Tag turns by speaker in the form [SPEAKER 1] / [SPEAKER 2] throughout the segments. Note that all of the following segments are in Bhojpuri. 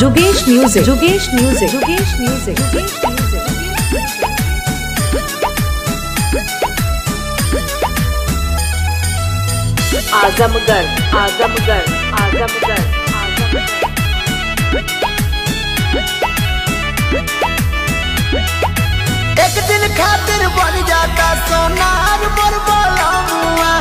[SPEAKER 1] जुगेश म्यूजिक, जुगेश म्यूजिक, जुगेश म्यूजिक, जुगेश म्यूजिक। आजमगढ़, आजमगढ़, आजमगढ़, आजमगढ़।
[SPEAKER 2] एक दिन खातिर बन जाता सोनार मोर बालमुआ,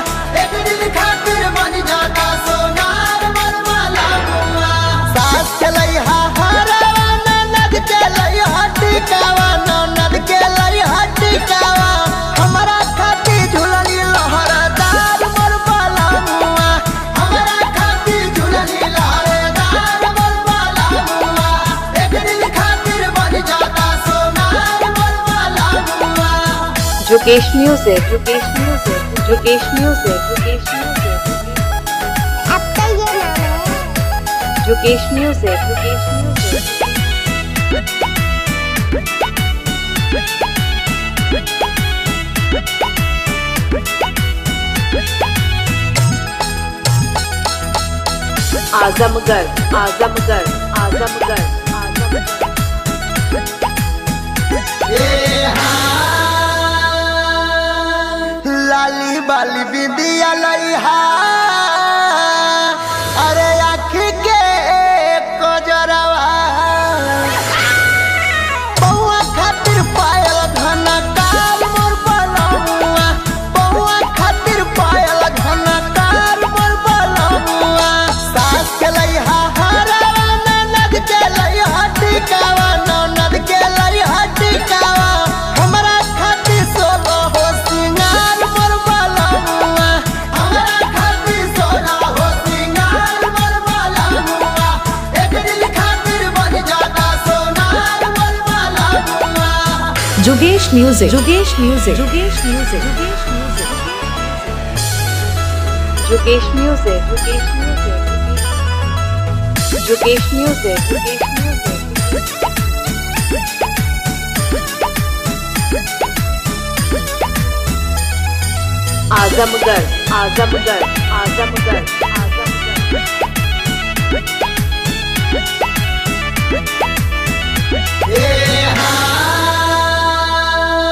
[SPEAKER 2] एक दिन खातिर बन जाता सोनार मोर बालमुआ। सास के लइहा हरवा ननद के लइहा टिकावा, ननद के लइहा टिकावा। हमरा खातिर झुलनी लहरदार मोर बालमुआ, हमरा खातिर झुलनी लहरदार मोर बालमुआ। एक दिन खातिर बन जाता सोनार मोर बालमुआ।
[SPEAKER 1] जुगेश म्यूजिक, जुगेश म्यूजिक, जुगेश म्यूजिक, जुगेश म्यूजिक।
[SPEAKER 3] अब तो ये नाम है।
[SPEAKER 1] जुगेश म्यूजिक, जुगेश म्यूजिक। आजमगढ़, आजमगढ़, आजमगढ़, आजमगढ़।
[SPEAKER 2] लाली बाली बिंदिया लइहा, अरे आँखी के कजरवा। बउआ खातिर पायल घनकार मोर बालमुआ, बउआ खातिर पायल घनकार मोर बालमुआ। सास के लइहा हरवा ननद के लइहा टिकावा, ननद के लइहा टिकावा। हमरा खातिर सोना हो सिंगार मोर बालमुआ, हमरा खातिर सोना हो सिंगार मोर बालमुआ। एक दिन खातिर बन जाता सोनार मोर बालमुआ।
[SPEAKER 1] जुगेश म्यूजिक, जुगेश म्यूजिक, जुगेश म्यूजिक, जुगेश म्यूजिक। जुगेश म्यूजिक, जुगेश म्यूजिक, जुगेश म्यूजिक, जुगेश म्यूजिक। आजमगढ़, आजमगढ़, आजमगढ़, आजमगढ़।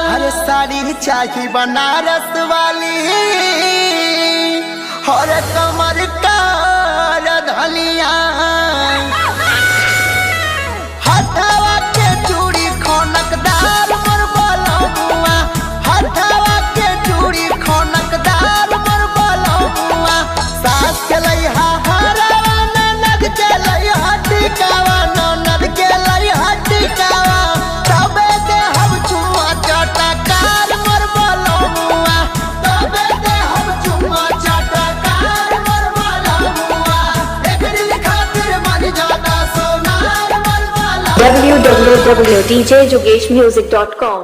[SPEAKER 2] हर साड़ी चाहिए बनारस वाली, हर कमर का धनिया। हथवा के चूड़ी खनकदार मोर बालमुआ, हथवा के चूड़ी खनकदार मोर बालमुआ। सास के लइहा हरवा ननद के लइहा टिकावा, ननद के लइहा टिकावा। तबे दे हम चुम्मा चटकार मोर बालमुआ, तबे दे हम चुम्मा चटकार मोर बालमुआ। एक दिन खातिर बन जाता सोनार मोर बालमुआ।
[SPEAKER 1] www.djjugesmusic.com